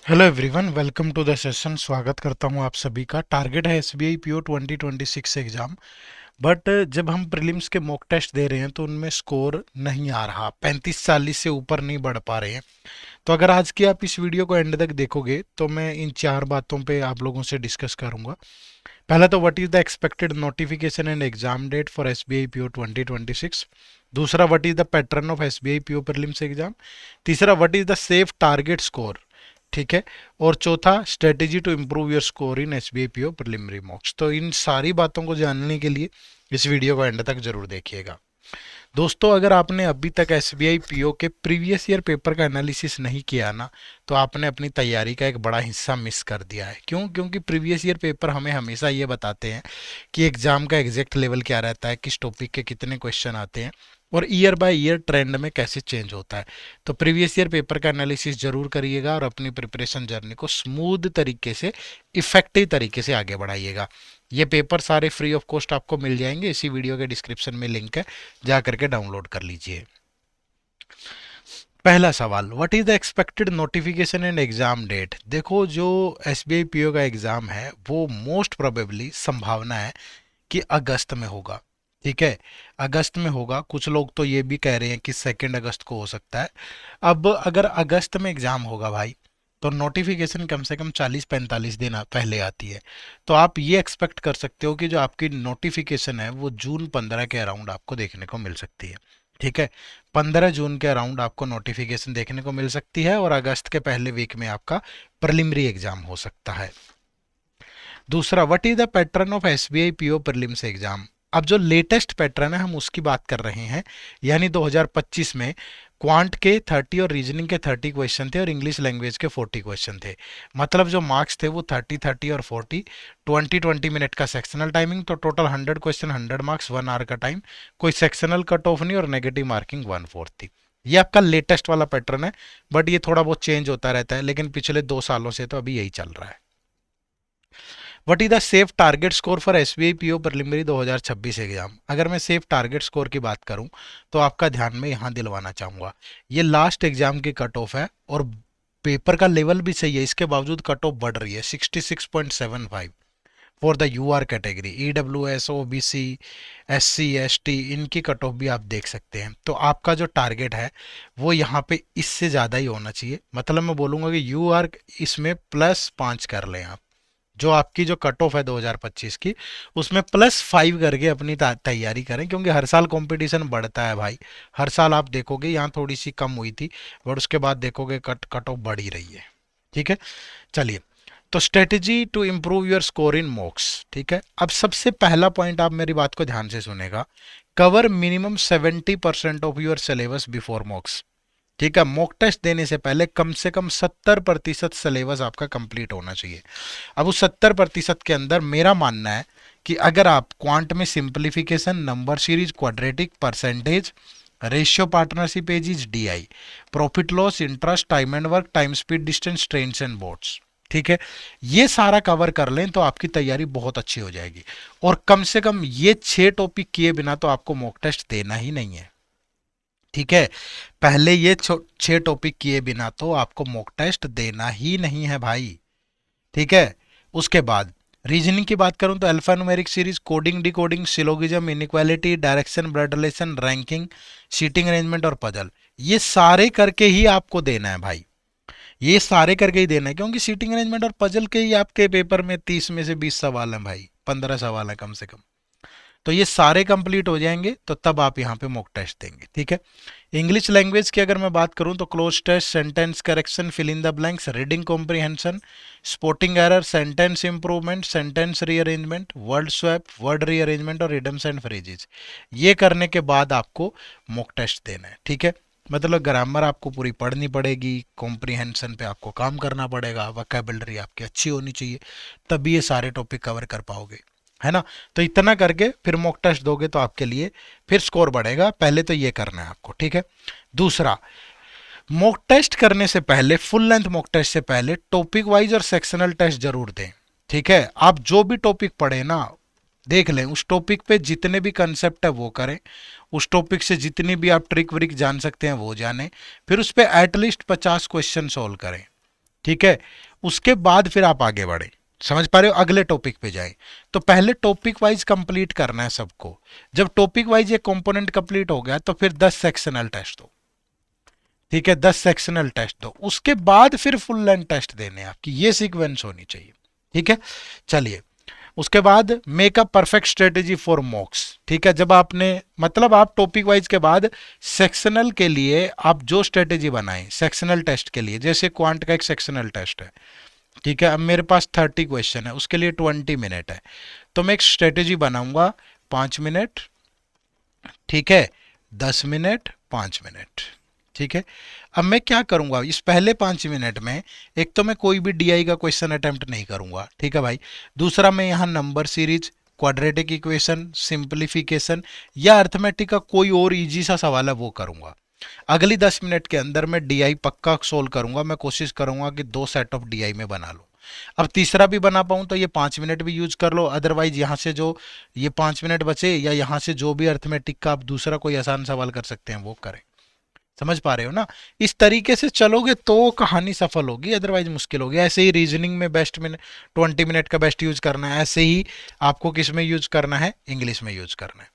Hello everyone, welcome to the session. स्वागत करता हूं आप सभी का। टारगेट है एसबीआई पीओ 2026 एग्जाम। बट जब हम प्रीलिम्स के मॉक टेस्ट दे रहे हैं तो उनमें स्कोर नहीं आ रहा, 35-40 से ऊपर नहीं बढ़ पा रहे हैं। तो अगर आज की आप इस वीडियो को एंड तक देखोगे तो मैं इन चार बातों पे आप लोगों से डिस्कस करूंगा। पहला तो what is the expected notification and exam date for SBI PO 2026। दूसरा, what is the pattern of SBI PO prelims exam. तीसरा, what is the safe target score. ठीक है। और चौथा, strategy to improve your score in SBI PO preliminary mocks. तो इन सारी बातों को जानने के लिए इस वीडियो को एंड तक जरूर देखिएगा। दोस्तों, अगर आपने अभी तक एसबीआई पीओ के प्रीवियस ईयर पेपर का एनालिसिस नहीं किया ना, तो आपने अपनी तैयारी का एक बड़ा हिस्सा मिस कर दिया है। क्यों? क्योंकि प्रीवियस ईयर पेपर हमें हमेशा ये बताते हैं कि एग्जाम का एग्जैक्ट लेवल क्या रहता है, किस टॉपिक के कितने क्वेश्चन आते हैं और ईयर बाय ईयर ट्रेंड में कैसे चेंज होता है। तो प्रीवियस ईयर पेपर का एनालिसिस जरूर करिएगा और अपनी प्रिपरेशन जर्नी को स्मूथ तरीके से, इफेक्टिव तरीके से आगे बढ़ाइएगा। ये पेपर सारे फ्री ऑफ कॉस्ट आपको मिल जाएंगे, इसी वीडियो के डिस्क्रिप्शन में लिंक है, जा करके डाउनलोड कर लीजिए। पहला सवाल, what is the expected notification and exam date. देखो, जो एसबीआई पीओ का एग्जाम है वो मोस्ट प्रोबेबली संभावना है कि अगस्त में होगा। ठीक है, अगस्त में होगा। कुछ लोग तो ये भी कह रहे हैं कि 2 अगस्त को हो सकता है। अब अगर अगस्त में एग्जाम होगा भाई, तो नोटिफिकेशन कम से कम 40-45 दिन पहले आती है। तो आप ये एक्सपेक्ट कर सकते हो कि जो आपकी नोटिफिकेशन है वो जून 15 के अराउंड आपको देखने को मिल सकती है। ठीक है, 15 जून के अराउंड आपको नोटिफिकेशन देखने को मिल सकती है और अगस्त के पहले वीक में आपका प्रिलिमिनरी एग्जाम हो सकता है। दूसरा, what is the pattern of SBI PO prelims exam. अब जो लेटेस्ट पैटर्न है हम उसकी बात कर रहे हैं, यानी 2025 में क्वांट के 30 और रीजनिंग के 30 क्वेश्चन थे और इंग्लिश लैंग्वेज के 40 क्वेश्चन थे। मतलब जो मार्क्स थे वो 30-30 और 40, 20-20 मिनट का सेक्शनल टाइमिंग, तो टोटल 100 क्वेश्चन 100 मार्क्स, 1 आवर का टाइम। कोई सेक्शनल कट ऑफ नहीं और नेगेटिव मार्किंग 1/4 थी। ये आपका लेटेस्ट वाला पैटर्न है, बट ये थोड़ा बहुत चेंज होता रहता है, लेकिन पिछले 2 सालों से तो अभी यही चल रहा है। What is the safe target score for SBI PO preliminary 2026 exam. अगर मैं सेफ टारगेट स्कोर की बात करूं तो आपका ध्यान में यहां दिलवाना चाहूंगा, ये लास्ट एग्जाम की कट ऑफ है और पेपर का लेवल भी सही है, इसके बावजूद कट ऑफ बढ़ रही है 66.75 for the UR category. EWS, OBC, SC, ST, इनकी कट ऑफ भी आप देख सकते हैं। तो आपका जो टारगेट है वो यहाँ पे इससे ज़्यादा ही होना चाहिए। मतलब मैं बोलूँगा कि यूआर इसमें +5 कर लें आप। जो आपकी जो कट ऑफ है 2025 की, उसमें +5 करके अपनी तैयारी करें, क्योंकि हर साल कंपटीशन बढ़ता है भाई। हर साल आप देखोगे यहाँ थोड़ी सी कम हुई थी, और उसके बाद देखोगे कट ऑफ बढ़ ही रही है। ठीक है, चलिए। तो strategy to improve your score in mocks. ठीक है, अब सबसे पहला पॉइंट आप मेरी बात को ध्यान से सुनेगा। Cover minimum 70% of your syllabus before मॉक्स। ठीक है, मॉक टेस्ट देने से पहले कम से कम 70% सिलेबस आपका कंप्लीट होना चाहिए। अब उस 70% के अंदर मेरा मानना है कि अगर आप क्वांट में simplification, number series, quadratic, percentage, ratio, partnership, aegis, DI, profit loss, interest, time and work, time speed, distance, trends and boards, ठीक है, ये सारा कवर कर लें तो आपकी तैयारी बहुत अच्छी हो जाएगी। और कम से कम ये 6 टॉपिक किए बिना तो आपको मॉक टेस्ट देना ही नहीं है। ठीक है, पहले ये 6 टॉपिक किए बिना तो आपको मॉक टेस्ट देना ही नहीं है भाई। ठीक है, उसके बाद रीजनिंग की बात करूं तो alphanumeric series, coding, decoding, syllogism, inequality, direction, blood relation, ranking, seating arrangement और पजल, ये सारे करके ही आपको देना है भाई। ये सारे करके ही देना है, क्योंकि सीटिंग अरेंजमेंट और पजल के ही आपके पेपर में 30 में से 20 सवाल हैं भाई, 15 सवाल हैं कम से कम। तो ये सारे कंप्लीट हो जाएंगे तो तब आप यहाँ पे मॉक टेस्ट देंगे। ठीक है, इंग्लिश लैंग्वेज की अगर मैं बात करूं तो cloze test, sentence correction, fill in the blanks, reading comprehension, spotting error, sentence improvement, sentence rearrangement, word swap, word rearrangement और रिडम्स एंड फ्रेजेस, ये करने के बाद आपको मॉक टेस्ट देना है। ठीक है, मतलब ग्रामर आपको पूरी पढ़नी पड़ेगी, कॉम्प्रिहेंशन पे आपको काम करना पड़ेगा, वोकैबुलरी आपकी अच्छी होनी चाहिए, तभी ये सारे टॉपिक कवर कर पाओगे, है ना। तो इतना करके फिर मॉक टेस्ट दोगे तो आपके लिए फिर स्कोर बढ़ेगा। पहले तो ये करना है आपको। ठीक है, दूसरा, मॉक टेस्ट करने से पहले, फुल लेंथ मॉक टेस्ट से पहले टॉपिक वाइज और सेक्शनल टेस्ट जरूर दें। ठीक है, आप जो भी टॉपिक पढ़े ना, देख लें उस टॉपिक पे जितने भी कंसेप्ट है वो करें, उस टॉपिक से जितनी भी आप ट्रिक व्रिक जान सकते हैं वो जानें, फिर उस पर एटलीस्ट 50 क्वेश्चन सॉल्व करें। ठीक है, उसके बाद फिर आप आगे बढ़े, समझ पा रहे हो, अगले टॉपिक पे जाएं। तो पहले टॉपिक वाइज कंप्लीट करना है सबको। जब टॉपिक वाइज ये कंपोनेंट कंप्लीट हो गया तो फिर 10 सेक्शनल टेस्ट दो। ठीक है, 10 सेक्शनल टेस्ट दो, उसके बाद फिर फुल लेंथ टेस्ट देने हैं आपकी, ये सीक्वेंस होनी चाहिए। ठीक है, चलिए। उसके बाद make a perfect strategy for मॉक्स। ठीक है, जब आपने मतलब आप टॉपिक वाइज के बाद सेक्शनल के लिए आप जो स्ट्रेटेजी बनाएं सेक्शनल टेस्ट के लिए, जैसे क्वांट का एक सेक्शनल टेस्ट है। ठीक है, अब मेरे पास 30 क्वेश्चन है, उसके लिए 20 मिनट है, तो मैं एक स्ट्रेटेजी बनाऊंगा। 5 मिनट, ठीक है, 10 मिनट, 5 मिनट। ठीक है, अब मैं क्या करूंगा इस पहले 5 मिनट में, एक तो मैं कोई भी डीआई का क्वेश्चन अटेम्प्ट नहीं करूंगा। ठीक है भाई। दूसरा, मैं यहाँ number series, quadratic equation, simplification या अर्थमेटिक का कोई और इजी सा सवाल है वो करूंगा। अगली 10 मिनट के अंदर मैं डीआई पक्का सोल्व करूंगा, मैं कोशिश करूंगा कि 2 सेट ऑफ डीआई में बना लूं। अब तीसरा भी बना पाऊं तो ये 5 मिनट भी यूज कर लो, अदरवाइज यहाँ से जो ये 5 मिनट बचे या यहाँ से जो भी अर्थमेटिक का आप दूसरा कोई आसान सवाल कर सकते हैं वो करें। समझ पा रहे हो ना? इस तरीके से चलोगे तो कहानी सफल होगी, अदरवाइज मुश्किल होगी। ऐसे ही रीजनिंग में बेस्ट में 20 मिनट का बेस्ट यूज करना है, ऐसे ही आपको किस में यूज करना है, इंग्लिश में यूज करना है।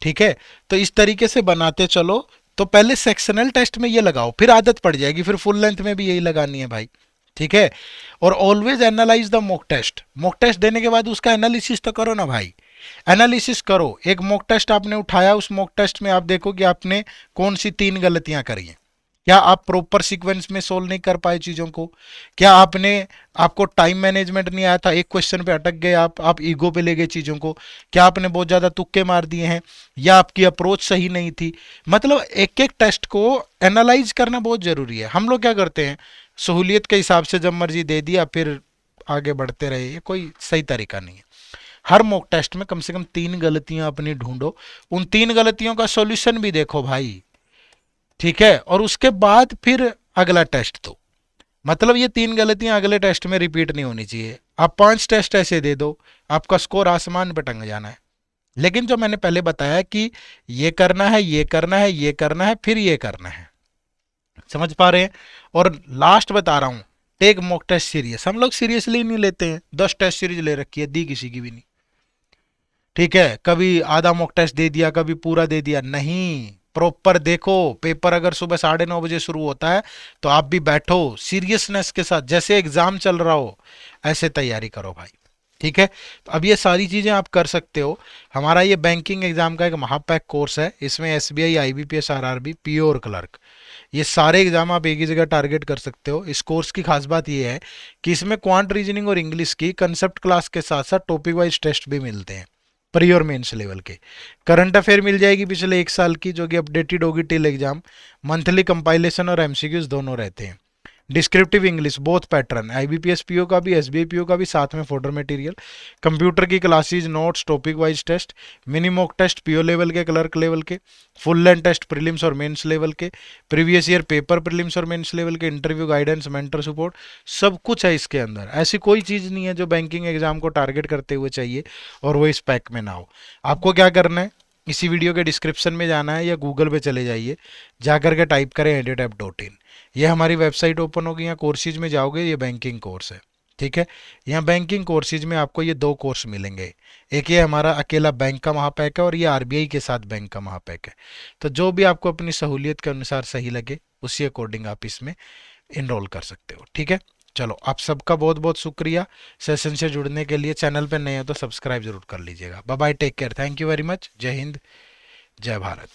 ठीक है, तो इस तरीके से बनाते चलो। तो पहले सेक्शनल टेस्ट में ये लगाओ, फिर आदत पड़ जाएगी, फिर फुल लेंथ में भी यही लगानी है भाई। ठीक है, और always analyse the mock test. Mock test देने के बाद उसका एनालिसिस तो करो ना भाई, एनालिसिस करो। एक मॉक टेस्ट आपने उठाया, उस मॉक टेस्ट में आप देखो कि आपने कौन सी 3 गलतियां करी हैं। क्या आप प्रॉपर सीक्वेंस में सोल्व नहीं कर पाए चीज़ों को? क्या आपको टाइम मैनेजमेंट नहीं आया था, एक क्वेश्चन पे अटक गए आप ईगो पे ले गए चीज़ों को? क्या आपने बहुत ज़्यादा तुक्के मार दिए हैं, या आपकी अप्रोच सही नहीं थी? मतलब एक एक टेस्ट को एनालाइज करना बहुत ज़रूरी है। हम लोग क्या करते हैं, सहूलियत के हिसाब से जब मर्जी दे दिया फिर आगे बढ़ते रहे, ये कोई सही तरीका नहीं है। हर मॉक टेस्ट में कम से कम 3 गलतियां अपनी ढूंढो, उन 3 गलतियों का सॉल्यूशन भी देखो भाई। ठीक है, और उसके बाद फिर अगला टेस्ट दो। मतलब ये 3 गलतियां अगले टेस्ट में रिपीट नहीं होनी चाहिए। आप 5 टेस्ट ऐसे दे दो, आपका स्कोर आसमान पे टंग जाना है। लेकिन जो मैंने पहले बताया कि ये करना है, ये करना है, ये करना है, फिर ये करना है। समझ पा रहे हैं? और लास्ट बता रहा हूं, टेक मॉक टेस्ट सीरियस। हम लोग सीरियसली नहीं लेते हैं। 10 टेस्ट सीरीज ले रखी है, दी किसी की भी नहीं। ठीक है, कभी आधा मॉक टेस्ट दे दिया, कभी पूरा दे दिया, नहीं। प्रॉपर देखो, पेपर अगर सुबह 9:30 बजे शुरू होता है तो आप भी बैठो सीरियसनेस के साथ, जैसे एग्जाम चल रहा हो ऐसे तैयारी करो भाई। ठीक है, तो अब ये सारी चीज़ें आप कर सकते हो। हमारा ये बैंकिंग एग्जाम का एक महापैक कोर्स है, इसमें एसबीआई, आईबीपीएस, आरआरबी, पीओ और क्लर्क, ये सारे एग्जाम आप एक ही जगह टारगेट कर सकते हो। इस कोर्स की खास बात ये है कि इसमें क्वांट रीजनिंग और इंग्लिश की कंसेप्ट क्लास के साथ साथ टॉपिक वाइज टेस्ट भी मिलते हैं, प्री और मेंस लेवल के। करंट अफेयर मिल जाएगी पिछले 1 साल की, जो कि अपडेटेड होगी टिल एग्जाम। मंथली कंपाइलेशन और एमसीक्यूज दोनों रहते हैं। Descriptive English both pattern, IBPS PO का भी, एसबीआई पीओ का भी, साथ में फोल्डर मटेरियल। कंप्यूटर की classes, notes, topic wise test, mini mock test PO level के, क्लर्क लेवल के, फुल लेंथ टेस्ट प्रीलिम्स और मेंस लेवल के, प्रीवियस ईयर पेपर प्रीलिम्स और मेंस लेवल के, इंटरव्यू गाइडेंस, मेंटर सपोर्ट, सब कुछ है इसके अंदर। ऐसी कोई चीज़ नहीं है जो बैंकिंग एग्जाम को टारगेट करते हुए चाहिए और वो इस पैक में ना हो। आपको क्या करना है, इसी वीडियो के डिस्क्रिप्शन में जाना है या गूगल पे चले जाइए, जाकर के टाइप करें editap.in। ये हमारी वेबसाइट ओपन होगी, यहाँ कोर्सेज में जाओगे, ये बैंकिंग कोर्स है। ठीक है, यहाँ बैंकिंग कोर्सेज में आपको ये 2 कोर्स मिलेंगे। एक ये हमारा अकेला बैंक का महापैक है और ये आरबीआई के साथ बैंक का महापैक है। तो जो भी आपको अपनी सहूलियत के अनुसार सही लगे उसी अकॉर्डिंग आप इसमें इनरोल कर सकते हो। ठीक है, चलो आप सबका बहुत बहुत शुक्रिया सेशन से जुड़ने के लिए। चैनल पर नए हो तो सब्सक्राइब जरूर कर लीजिएगा। Bye bye, take care, thank you very much. जय हिंद, जय भारत।